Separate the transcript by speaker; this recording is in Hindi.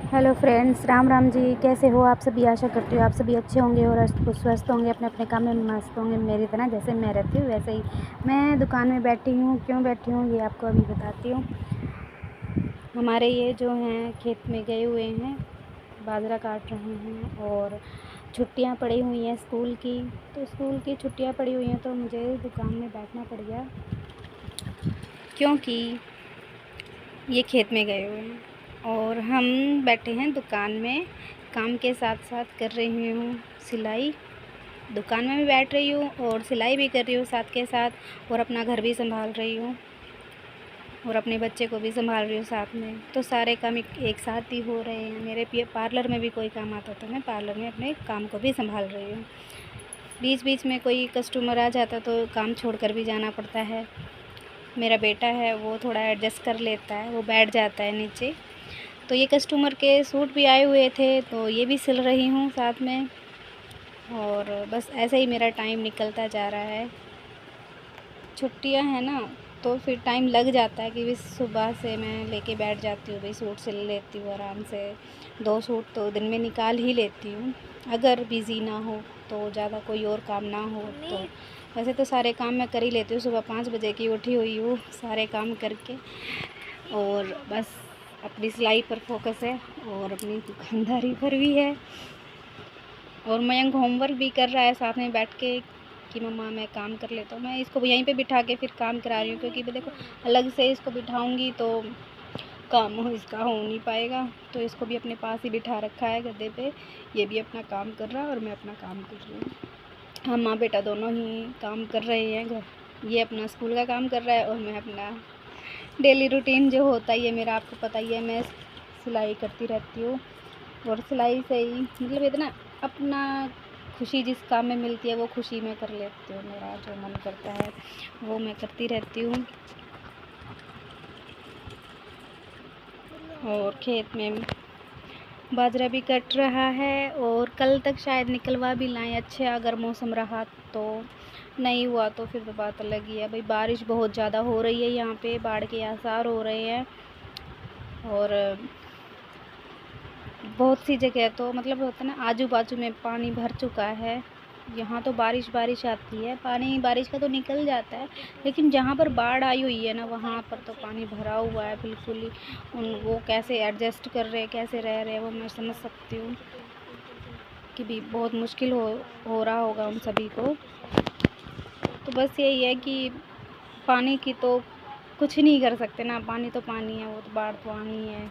Speaker 1: Hello friends, Ram Ram ji. कैसे हो आप सभी? आशा करती हूँ आप सभी अच्छे होंगे और स्वस्थ होंगे, अपने अपने काम में मस्त होंगे। मेरी तरह जैसे मैं रहती हूँ वैसे ही मैं दुकान में बैठी हूँ। क्यों बैठी हूँ ये आपको अभी बताती हूँ। हमारे ये जो हैं खेत में गए हुए हैं, बाजरा काट रहे हैं और छुट्टियाँ पड़ी हुई हैं स्कूल की। तो स्कूल की छुट्टियाँ पड़ी हुई हैं तो मुझे दुकान में बैठना पड़ गया, क्योंकि ये खेत में गए हुए हैं और हम बैठे हैं दुकान में। काम के साथ साथ कर रही हूँ सिलाई। दुकान में भी बैठ रही हूँ और सिलाई भी कर रही हूँ साथ के साथ, और अपना घर भी संभाल रही हूँ और अपने बच्चे को भी संभाल रही हूँ साथ में। तो सारे काम एक साथ ही हो रहे हैं। मेरे पार्लर में भी कोई काम आता तो मैं पार्लर में अपने काम को भी संभाल रही हूँ। बीच बीच में कोई कस्टमर आ जाता तो काम छोड़कर भी जाना पड़ता है। मेरा बेटा है वो थोड़ा एडजस्ट कर लेता है, वो बैठ जाता है नीचे। तो ये कस्टमर के सूट भी आए हुए थे तो ये भी सिल रही हूँ साथ में, और बस ऐसे ही मेरा टाइम निकलता जा रहा है। छुट्टियाँ हैं ना तो फिर टाइम लग जाता है कि सुबह से मैं लेके बैठ जाती हूँ, भाई सूट सिल लेती हूँ आराम से। 2 सूट तो दिन में निकाल ही लेती हूँ, अगर बिज़ी ना हो तो, ज़्यादा कोई और काम ना हो तो। वैसे तो सारे काम मैं कर ही लेती हूँ, सुबह 5 बजे की उठी हुई हूँ सारे काम करके, और बस अपनी सिलाई पर फोकस है और अपनी दुकानदारी पर भी है। और मयंक होमवर्क भी कर रहा है साथ में बैठ के कि मम्मा मैं काम कर लेता हूँ। मैं इसको यहीं पे बिठा के फिर काम करा रही हूँ, क्योंकि देखो अलग से इसको बिठाऊंगी तो काम इसका हो नहीं पाएगा। तो इसको भी अपने पास ही बिठा रखा है गद्दे पे। ये भी अपना काम कर रहा है और मैं अपना काम कर रही हूँ। हम माँ बेटा दोनों ही काम कर रहे हैं घर। ये अपना स्कूल का काम कर रहा है और मैं अपना डेली रूटीन जो होता ही है मेरा, आपको पता ही है। मैं सिलाई करती रहती हूँ और सिलाई से ही मतलब इतना अपना खुशी जिस काम में मिलती है वो खुशी मैं कर लेती हूँ। मेरा जो मन करता है वो मैं करती रहती हूँ। और खेत में बाजरा भी कट रहा है और कल तक शायद निकलवा भी लाएं, अच्छे अगर मौसम रहा तो। नहीं हुआ तो फिर तो बात अलग ही है भाई। बारिश बहुत ज़्यादा हो रही है यहाँ पे, बाढ़ के आसार हो रहे हैं। और बहुत सी जगह तो मतलब होता है ना, आजू बाजू में पानी भर चुका है। यहाँ तो बारिश बारिश आती है, पानी बारिश का तो निकल जाता है, लेकिन जहाँ पर बाढ़ आई हुई है ना वहाँ पर तो पानी भरा हुआ है बिल्कुल ही। वो कैसे एडजस्ट कर रहे हैं, कैसे रह रहे हैं, वो मैं समझ सकती हूँ कि भी बहुत मुश्किल हो रहा होगा उन सभी को। तो बस यही है कि पानी की तो कुछ नहीं कर सकते ना, पानी तो पानी है, वो तो बाढ़ तो आनी है।